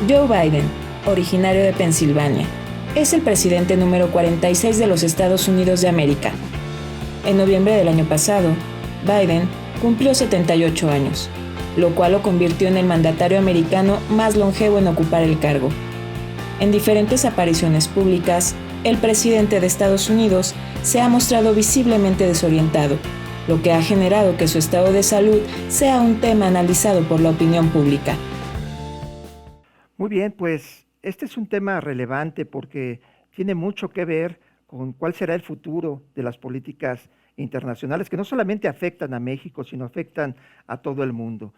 Joe Biden, originario de Pensilvania, es el presidente número 46 de los Estados Unidos de América. En noviembre del año pasado, Biden cumplió 78 años, lo cual lo convirtió en el mandatario americano más longevo en ocupar el cargo. En diferentes apariciones públicas, el presidente de Estados Unidos se ha mostrado visiblemente desorientado, lo que ha generado que su estado de salud sea un tema analizado por la opinión pública. Muy bien, pues este es un tema relevante porque tiene mucho que ver con cuál será el futuro de las políticas internacionales que no solamente afectan a México, sino afectan a todo el mundo.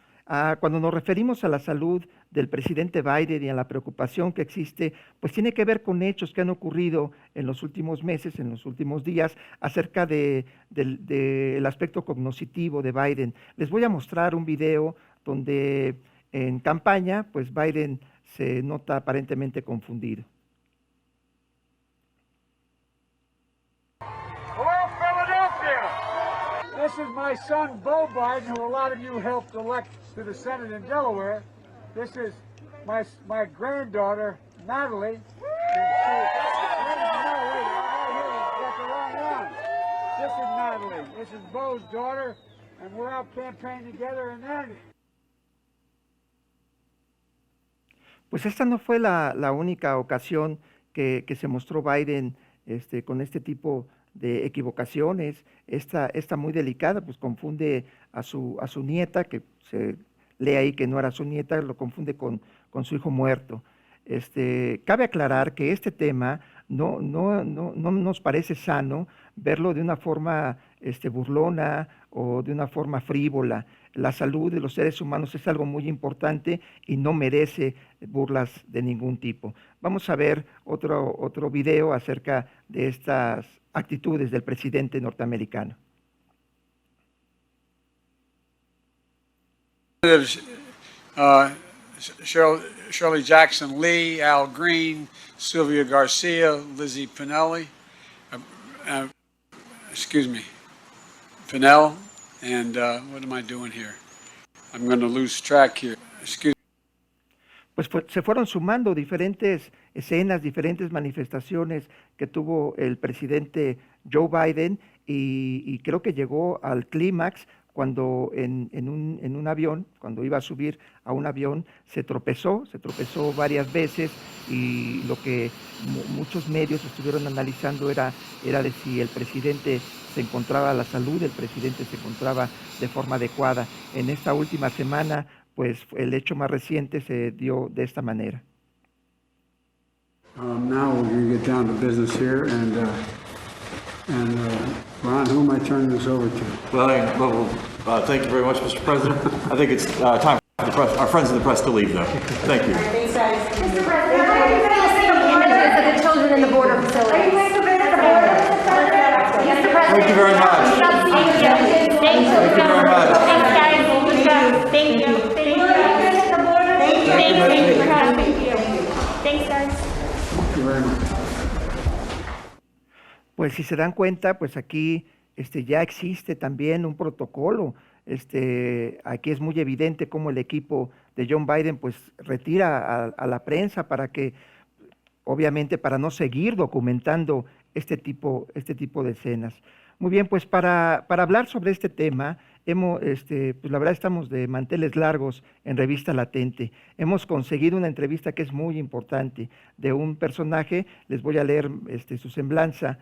Cuando nos referimos a la salud del presidente Biden y a la preocupación que existe, pues tiene que ver con hechos que han ocurrido en los últimos meses, en los últimos días, acerca del aspecto cognitivo de Biden. Les voy a mostrar un video donde en campaña, pues Biden se nota aparentemente confundido. Hello, Philadelphia! This is my son, Beau Biden, who a lot of you helped elect to the Senate in Delaware. This is my granddaughter, Natalie. This is Natalie. This is Beau's daughter, and we're out campaigning together, and then... Pues esta no fue la única ocasión que se mostró Biden con este tipo de equivocaciones. Esta muy delicada, pues confunde a su nieta, que se lee ahí que no era su nieta, lo confunde con su hijo muerto. Cabe aclarar que este tema no nos parece sano verlo de una forma burlona o de una forma frívola. La salud de los seres humanos es algo muy importante y no merece burlas de ningún tipo. Vamos a ver otro video acerca de estas actitudes del presidente norteamericano. Shirley Jackson Lee, Al Green, Sylvia Garcia, Lizzie Pinelli, Pinell, and what am I doing here? I'm going to lose track here. Pues se fueron sumando diferentes escenas, diferentes manifestaciones que tuvo el presidente Joe Biden y creo que llegó al clímax cuando en un avión, cuando iba a subir a un avión, se tropezó varias veces y lo que muchos medios estuvieron analizando era de si el presidente se encontraba, la salud del presidente se encontraba de forma adecuada. En esta última semana, pues el hecho más reciente se dio de esta manera. Now we're going to get down to business here, and Ron, who am I turning this over to? Well, thank you very much, Mr. President. I think it's time for the press, our friends in the press to leave, though. Thank you. Mr. President, how are you going to see the images of the children in the border facilities? Are you going to visit the border? Mr. President, Thank you very much. Thank you. Thank you very much. Thanks, guys. Thank you. Thank you. Thank you for having me. Thanks, guys. Thank you very much. Pues si se dan cuenta, pues aquí ya existe también un protocolo. Aquí es muy evidente cómo el equipo de John Biden pues retira a la prensa para que, obviamente, para no seguir documentando este tipo de escenas. Muy bien, pues para hablar sobre este tema, pues la verdad estamos de manteles largos en Revista Latente. Hemos conseguido una entrevista que es muy importante de un personaje, les voy a leer su semblanza.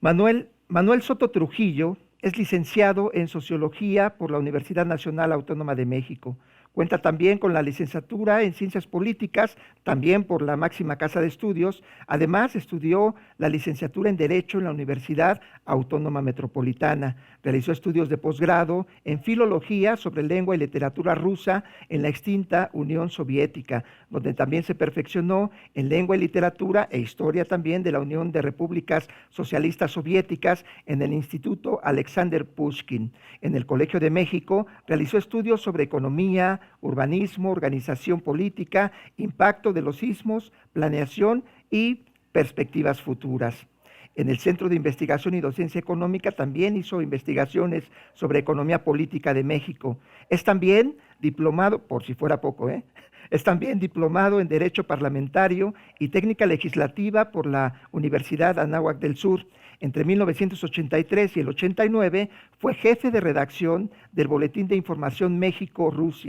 Manuel Soto Trujillo es licenciado en Sociología por la Universidad Nacional Autónoma de México. Cuenta también con la licenciatura en Ciencias Políticas, también por la máxima casa de estudios. Además, estudió la licenciatura en Derecho en la Universidad Autónoma Metropolitana. Realizó estudios de posgrado en Filología sobre lengua y literatura rusa en la extinta Unión Soviética, donde también se perfeccionó en lengua y literatura e historia también de la Unión de Repúblicas Socialistas Soviéticas en el Instituto Alexander Pushkin. En el Colegio de México realizó estudios sobre economía, urbanismo, organización política, impacto de los sismos, planeación y perspectivas futuras. En el Centro de Investigación y Docencia Económica también hizo investigaciones sobre economía política de México. Es también diplomado, por si fuera poco, Es también diplomado en Derecho Parlamentario y Técnica Legislativa por la Universidad Anáhuac del Sur. Entre 1983 y el 89 fue jefe de redacción del Boletín de Información México-URSS,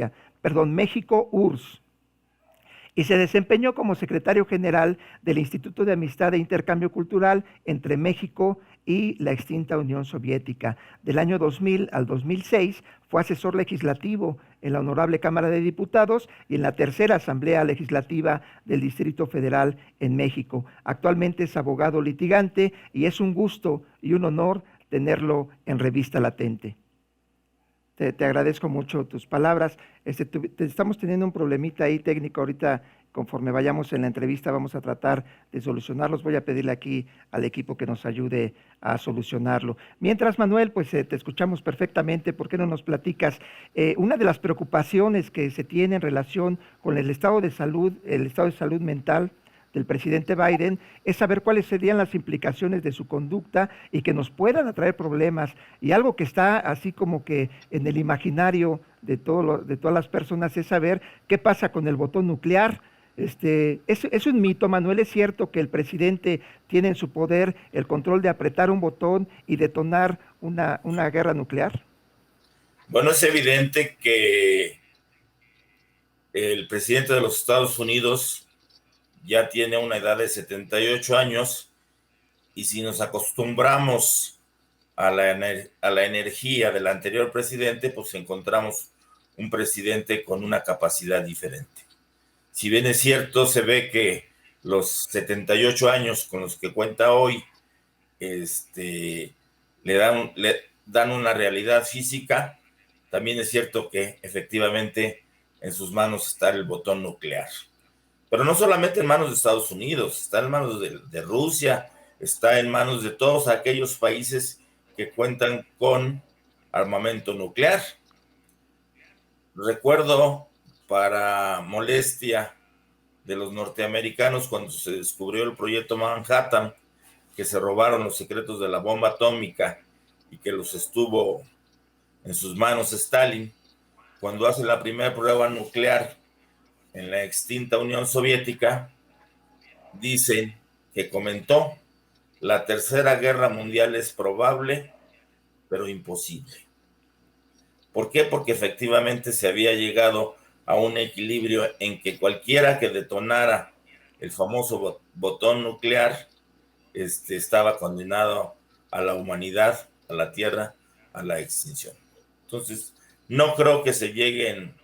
y se desempeñó como secretario general del Instituto de Amistad e Intercambio Cultural entre México y la extinta Unión Soviética. Del año 2000 al 2006 fue asesor legislativo en la Honorable Cámara de Diputados y en la Tercera Asamblea Legislativa del Distrito Federal en México. Actualmente es abogado litigante y es un gusto y un honor tenerlo en Revista Latente. Te agradezco mucho tus palabras. Estamos teniendo un problemita ahí técnico ahorita. Conforme vayamos en la entrevista vamos a tratar de solucionarlos. Voy a pedirle aquí al equipo que nos ayude a solucionarlo. Mientras, Manuel, pues te escuchamos perfectamente. ¿Por qué no nos platicas? Una de las preocupaciones que se tiene en relación con el estado de salud mental del presidente Biden es saber cuáles serían las implicaciones de su conducta y que nos puedan atraer problemas. Y algo que está así como que en el imaginario de todas las personas es saber qué pasa con el botón nuclear. Es un mito, Manuel. ¿Es cierto que el presidente tiene en su poder el control de apretar un botón y detonar una guerra nuclear? Bueno, es evidente que el presidente de los Estados Unidos ya tiene una edad de 78 años y si nos acostumbramos a la energía del anterior presidente, pues encontramos un presidente con una capacidad diferente. Si bien es cierto, se ve que los 78 años con los que cuenta hoy le dan una realidad física, también es cierto que efectivamente en sus manos está el botón nuclear. Pero no solamente en manos de Estados Unidos, está en manos de Rusia, está en manos de todos aquellos países que cuentan con armamento nuclear. Recuerdo, para molestia de los norteamericanos, cuando se descubrió el proyecto Manhattan, que se robaron los secretos de la bomba atómica y que los estuvo en sus manos Stalin, cuando hace la primera prueba nuclear en la extinta Unión Soviética, dicen que comentó: la Tercera Guerra Mundial es probable, pero imposible. ¿Por qué? Porque efectivamente se había llegado a un equilibrio en que cualquiera que detonara el famoso botón nuclear estaba condenado a la humanidad, a la Tierra, a la extinción. Entonces, no creo que se lleguen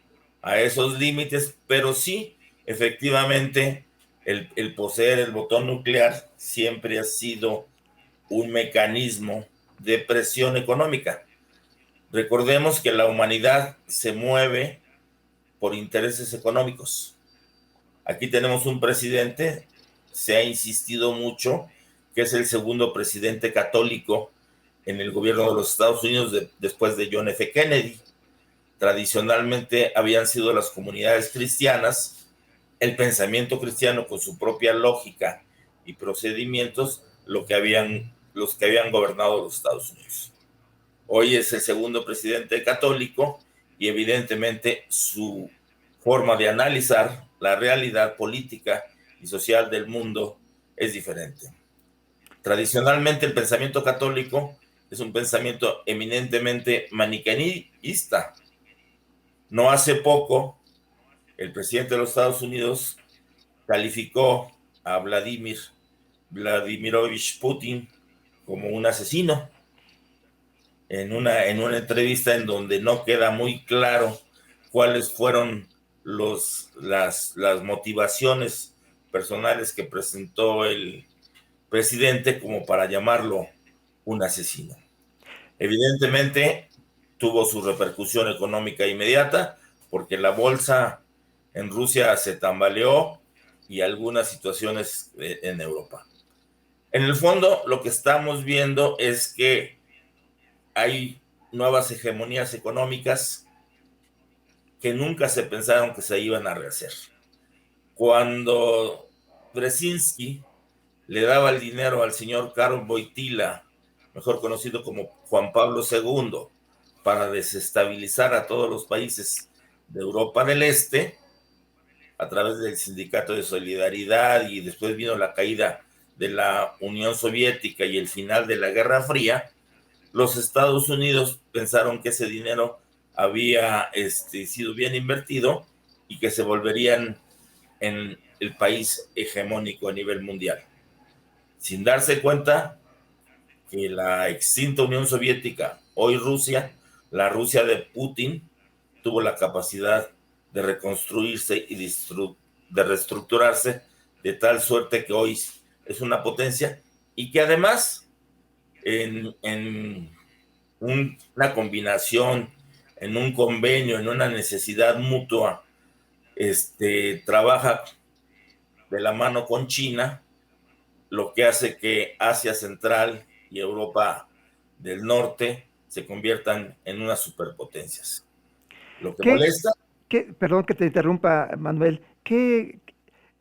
a esos límites, pero sí, efectivamente, el poseer el botón nuclear siempre ha sido un mecanismo de presión económica. Recordemos que la humanidad se mueve por intereses económicos. Aquí tenemos un presidente, se ha insistido mucho, que es el segundo presidente católico en el gobierno de los Estados Unidos después de John F. Kennedy. Tradicionalmente habían sido las comunidades cristianas, el pensamiento cristiano con su propia lógica y procedimientos, los que habían gobernado los Estados Unidos. Hoy es el segundo presidente católico y evidentemente su forma de analizar la realidad política y social del mundo es diferente. Tradicionalmente el pensamiento católico es un pensamiento eminentemente maniqueísta. No hace poco, el presidente de los Estados Unidos calificó a Vladimirovich Putin como un asesino en una entrevista en donde no queda muy claro cuáles fueron las motivaciones personales que presentó el presidente como para llamarlo un asesino. Evidentemente tuvo su repercusión económica inmediata porque la bolsa en Rusia se tambaleó y algunas situaciones en Europa. En el fondo, lo que estamos viendo es que hay nuevas hegemonías económicas que nunca se pensaron que se iban a rehacer. Cuando Brzezinski le daba el dinero al señor Karol Wojtyła, mejor conocido como Juan Pablo II, para desestabilizar a todos los países de Europa del Este, a través del Sindicato de Solidaridad, y después vino la caída de la Unión Soviética y el final de la Guerra Fría, los Estados Unidos pensaron que ese dinero había sido bien invertido y que se volverían en el país hegemónico a nivel mundial, sin darse cuenta que la extinta Unión Soviética, hoy Rusia, la Rusia de Putin, tuvo la capacidad de reconstruirse y de reestructurarse de tal suerte que hoy es una potencia, y que además en una combinación, en un convenio, en una necesidad mutua, trabaja de la mano con China, lo que hace que Asia Central y Europa del Norte se conviertan en unas superpotencias. Lo que molesta. Perdón que te interrumpa, Manuel,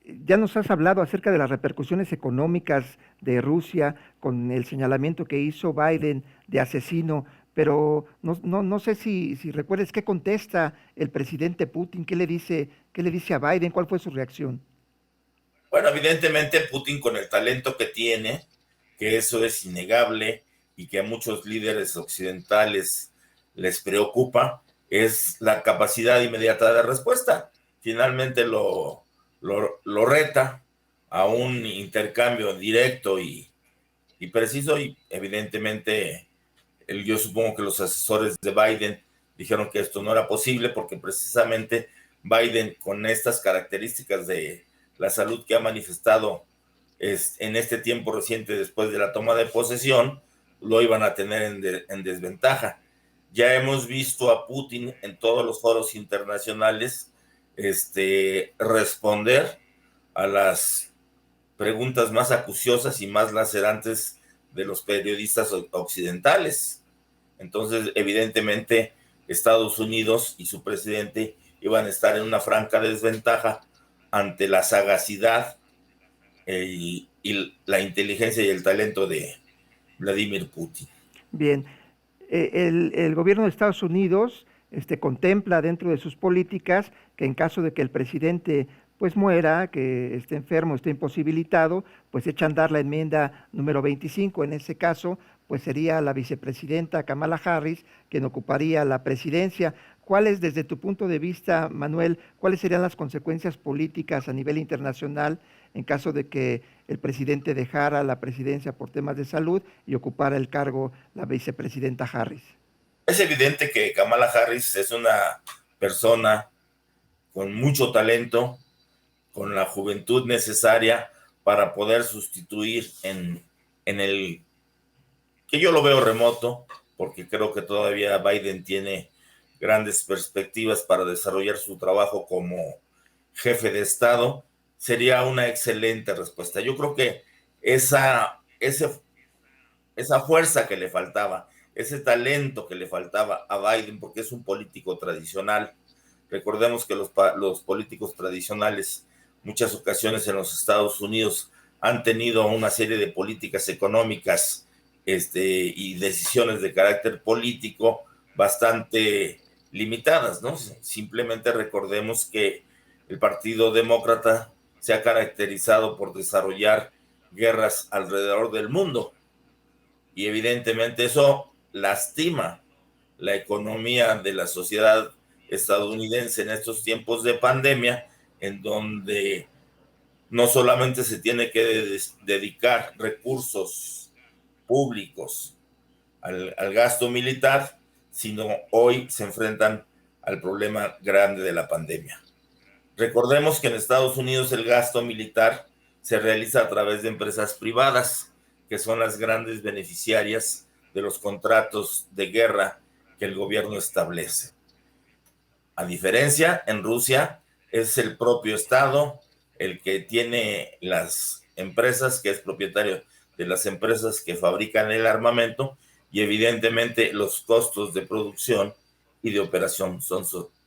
ya nos has hablado acerca de las repercusiones económicas de Rusia con el señalamiento que hizo Biden de asesino, pero no sé si recuerdes qué contesta el presidente Putin, qué le dice a Biden, cuál fue su reacción. Bueno, evidentemente Putin, con el talento que tiene, que eso es innegable y que a muchos líderes occidentales les preocupa, es la capacidad inmediata de respuesta. Finalmente lo reta a un intercambio directo y preciso, y evidentemente yo supongo que los asesores de Biden dijeron que esto no era posible, porque precisamente Biden, con estas características de la salud que ha manifestado en este tiempo reciente después de la toma de posesión, lo iban a tener en desventaja. Ya hemos visto a Putin en todos los foros internacionales responder a las preguntas más acuciosas y más lacerantes de los periodistas occidentales. Entonces, evidentemente, Estados Unidos y su presidente iban a estar en una franca desventaja ante la sagacidad y la inteligencia y el talento de Vladimir Putin. Bien, el gobierno de Estados Unidos contempla dentro de sus políticas que en caso de que el presidente pues muera, que esté enfermo, esté imposibilitado, pues echa a andar la enmienda número 25. En ese caso, pues sería la vicepresidenta Kamala Harris quien ocuparía la presidencia. ¿Cuáles, desde tu punto de vista, Manuel, cuáles serían las consecuencias políticas a nivel internacional en caso de que el presidente dejara la presidencia por temas de salud y ocupara el cargo la vicepresidenta Harris? Es evidente que Kamala Harris es una persona con mucho talento, con la juventud necesaria para poder sustituir en el que yo lo veo remoto, porque creo que todavía Biden tiene grandes perspectivas para desarrollar su trabajo como jefe de Estado. Sería una excelente respuesta. Yo creo que esa fuerza que le faltaba, ese talento que le faltaba a Biden, porque es un político tradicional. Recordemos que los políticos tradicionales, muchas ocasiones en los Estados Unidos, han tenido una serie de políticas económicas y decisiones de carácter político bastante limitadas, ¿no? Simplemente recordemos que el Partido Demócrata se ha caracterizado por desarrollar guerras alrededor del mundo, y evidentemente eso lastima la economía de la sociedad estadounidense en estos tiempos de pandemia, en donde no solamente se tiene que dedicar recursos públicos al gasto militar, sino hoy se enfrentan al problema grande de la pandemia. Recordemos que en Estados Unidos el gasto militar se realiza a través de empresas privadas, que son las grandes beneficiarias de los contratos de guerra que el gobierno establece. A diferencia, en Rusia es el propio Estado el que tiene las empresas, que es propietario de las empresas que fabrican el armamento, y evidentemente los costos de producción y de operación son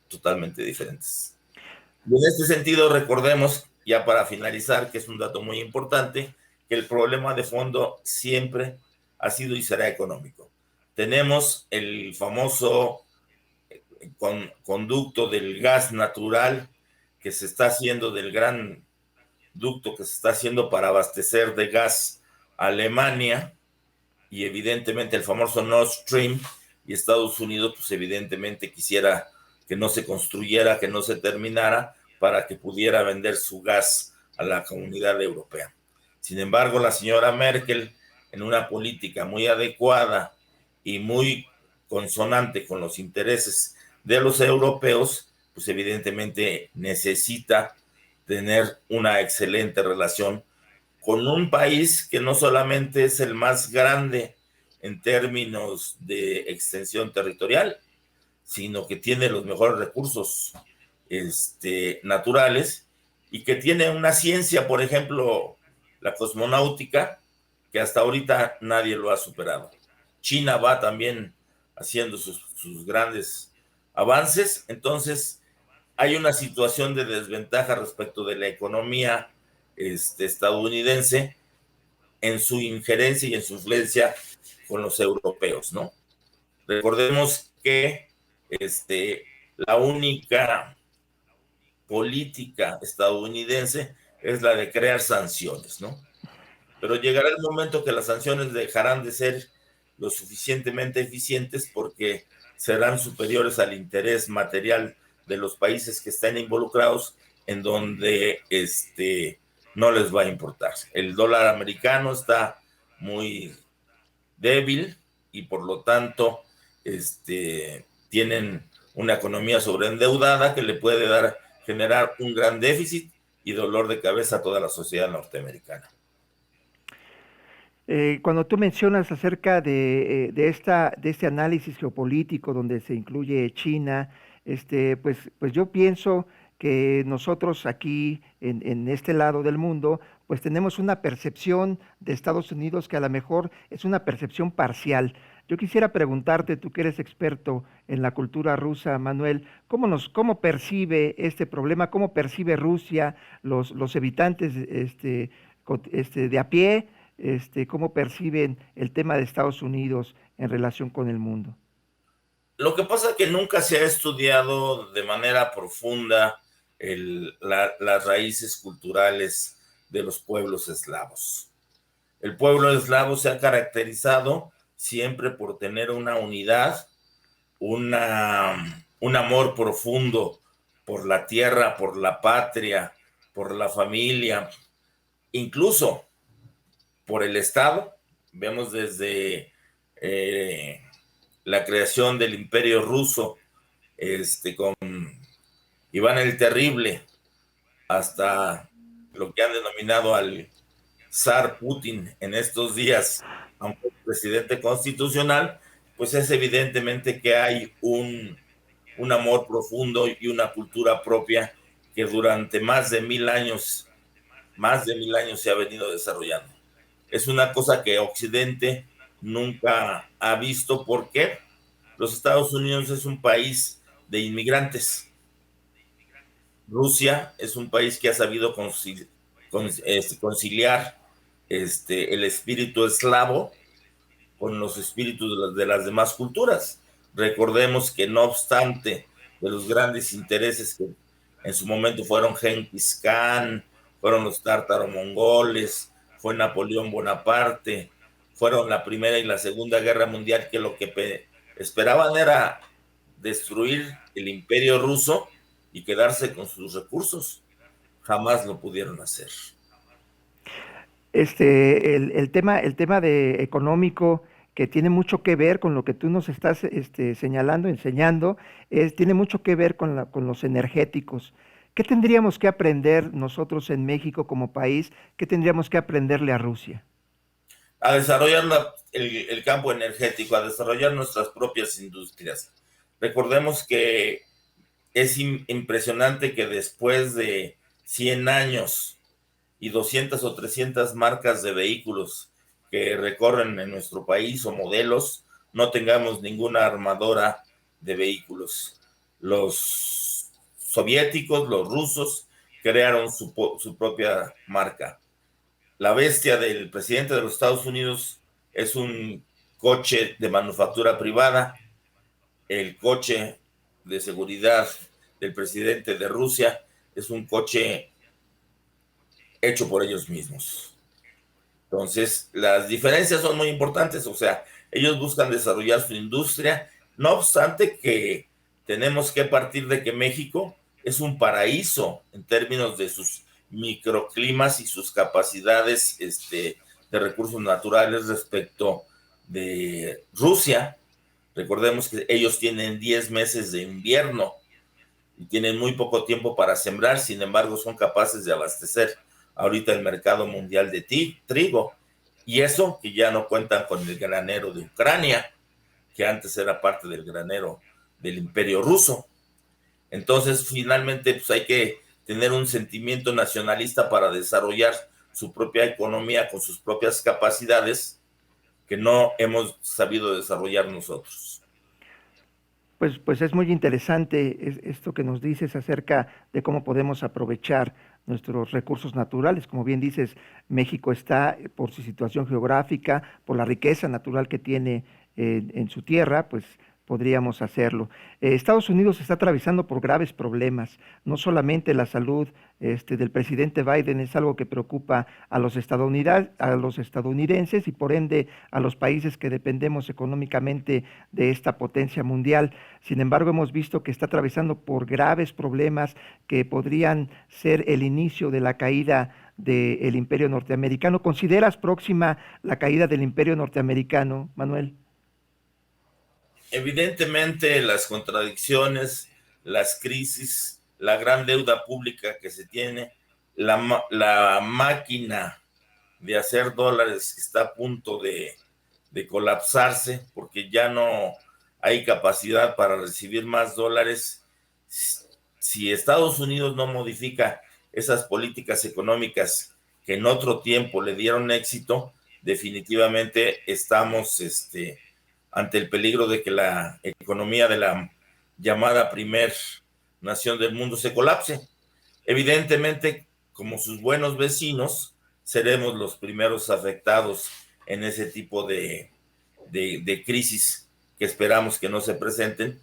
totalmente diferentes. Y en este sentido, recordemos, ya para finalizar, que es un dato muy importante, que el problema de fondo siempre ha sido y será económico. Tenemos el famoso conducto del gas natural que se está haciendo, del gran ducto que se está haciendo para abastecer de gas a Alemania, y evidentemente el famoso Nord Stream, y Estados Unidos pues evidentemente quisiera que no se construyera, que no se terminara, para que pudiera vender su gas a la comunidad europea. Sin embargo, la señora Merkel, en una política muy adecuada y muy consonante con los intereses de los europeos, pues evidentemente necesita tener una excelente relación con un país que no solamente es el más grande en términos de extensión territorial, sino que tiene los mejores recursos naturales, y que tiene una ciencia, por ejemplo, la cosmonáutica, que hasta ahorita nadie lo ha superado. China va también haciendo sus grandes avances. Entonces hay una situación de desventaja respecto de la economía estadounidense en su injerencia y en su influencia con los europeos, ¿no? Recordemos que la única política estadounidense es la de crear sanciones, ¿no? Pero llegará el momento que las sanciones dejarán de ser lo suficientemente eficientes, porque serán superiores al interés material de los países que están involucrados, en donde no les va a importar. El dólar americano está muy débil y por lo tanto tienen una economía sobreendeudada que le puede generar un gran déficit y dolor de cabeza a toda la sociedad norteamericana. Cuando tú mencionas acerca de este análisis geopolítico donde se incluye China, pues yo pienso que nosotros aquí en este lado del mundo, pues tenemos una percepción de Estados Unidos que a lo mejor es una percepción parcial. Yo quisiera preguntarte, tú que eres experto en la cultura rusa, Manuel, ¿cómo percibe este problema? ¿Cómo percibe Rusia, los habitantes de a pie? ¿Cómo perciben el tema de Estados Unidos en relación con el mundo? Lo que pasa es que nunca se ha estudiado de manera profunda las raíces culturales de los pueblos eslavos. El pueblo eslavo se ha caracterizado siempre por tener una unidad, un amor profundo por la tierra, por la patria, por la familia, incluso por el Estado. Vemos desde la creación del Imperio Ruso con Iván el Terrible, hasta lo que han denominado al zar Putin en estos días, aunque el presidente constitucional, pues es evidentemente que hay un amor profundo y una cultura propia que durante más de 1000 años se ha venido desarrollando. Es una cosa que Occidente nunca ha visto, porque los Estados Unidos es un país de inmigrantes. Rusia es un país que ha sabido conciliar el espíritu eslavo con los espíritus de las demás culturas. Recordemos que no obstante de los grandes intereses que en su momento fueron Genghis Khan, fueron los tártaro-mongoles, fue Napoleón Bonaparte, fueron la Primera y la Segunda Guerra Mundial, que lo que esperaban era destruir el Imperio Ruso y quedarse con sus recursos. Jamás lo pudieron hacer. El tema económico, que tiene mucho que ver con lo que tú nos estás enseñando, tiene mucho que ver con los energéticos. ¿Qué tendríamos que aprender nosotros en México como país? ¿Qué tendríamos que aprenderle a Rusia? A desarrollar el campo energético, a desarrollar nuestras propias industrias. Recordemos que es impresionante que después de 100 años y 200 o 300 marcas de vehículos que recorren en nuestro país o modelos, no tengamos ninguna armadora de vehículos. Los soviéticos, los rusos, crearon su propia marca. La bestia del presidente de los Estados Unidos es un coche de manufactura privada. El coche de seguridad del presidente de Rusia es un coche hecho por ellos mismos. Entonces, las diferencias son muy importantes, o sea, ellos buscan desarrollar su industria, no obstante que tenemos que partir de que México es un paraíso en términos de sus microclimas y sus capacidades de recursos naturales respecto de Rusia. Recordemos que ellos tienen 10 meses de invierno y tienen muy poco tiempo para sembrar, sin embargo son capaces de abastecer ahorita el mercado mundial de trigo, y eso que ya no cuentan con el granero de Ucrania, que antes era parte del granero del Imperio Ruso. Entonces, finalmente, pues hay que tener un sentimiento nacionalista para desarrollar su propia economía con sus propias capacidades que no hemos sabido desarrollar nosotros. Pues es muy interesante esto que nos dices acerca de cómo podemos aprovechar nuestros recursos naturales. Como bien dices, México está, por su situación geográfica, por la riqueza natural que tiene en su tierra, pues podríamos hacerlo. Estados Unidos está atravesando por graves problemas. No solamente la salud del presidente Biden es algo que preocupa a los estadounidenses y por ende a los países que dependemos económicamente de esta potencia mundial. Sin embargo, hemos visto que está atravesando por graves problemas que podrían ser el inicio de la caída del imperio norteamericano. ¿Consideras próxima la caída del imperio norteamericano, Manuel? Evidentemente, las contradicciones, las crisis, la gran deuda pública que se tiene, la máquina de hacer dólares que está a punto de colapsarse porque ya no hay capacidad para recibir más dólares. Si Estados Unidos no modifica esas políticas económicas que en otro tiempo le dieron éxito, definitivamente estamos ante el peligro de que la economía de la llamada primer nación del mundo se colapse. Evidentemente, como sus buenos vecinos, seremos los primeros afectados en ese tipo de crisis que esperamos que no se presenten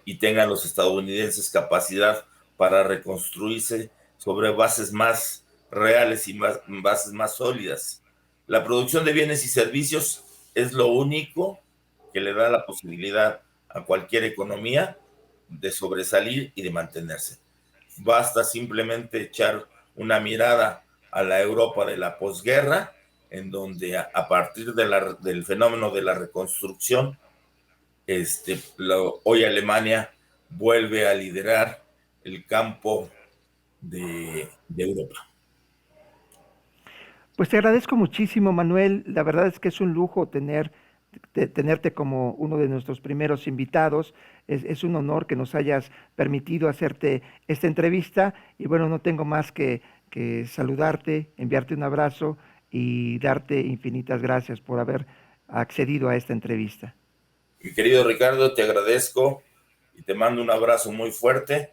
y tengan los estadounidenses capacidad para reconstruirse sobre bases más reales y bases más sólidas. La producción de bienes y servicios es lo único que le da la posibilidad a cualquier economía de sobresalir y de mantenerse. Basta simplemente echar una mirada a la Europa de la posguerra, en donde a partir del fenómeno de la reconstrucción, hoy Alemania vuelve a liderar el campo de Europa. Pues te agradezco muchísimo, Manuel. La verdad es que es un lujo tenerte como uno de nuestros primeros invitados. Es un honor que nos hayas permitido hacerte esta entrevista y bueno, no tengo más que saludarte, enviarte un abrazo y darte infinitas gracias por haber accedido a esta entrevista. Mi querido Ricardo, te agradezco y te mando un abrazo muy fuerte,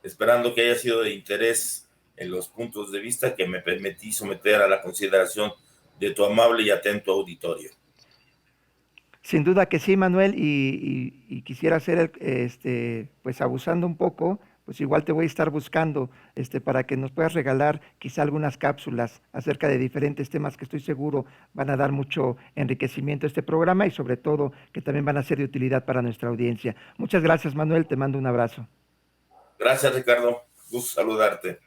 esperando que haya sido de interés en los puntos de vista que me permití someter a la consideración de tu amable y atento auditorio. Sin duda que sí, Manuel, y quisiera hacer, pues abusando un poco, pues igual te voy a estar buscando para que nos puedas regalar quizá algunas cápsulas acerca de diferentes temas que estoy seguro van a dar mucho enriquecimiento a este programa y sobre todo que también van a ser de utilidad para nuestra audiencia. Muchas gracias, Manuel, te mando un abrazo. Gracias, Ricardo, gusto saludarte.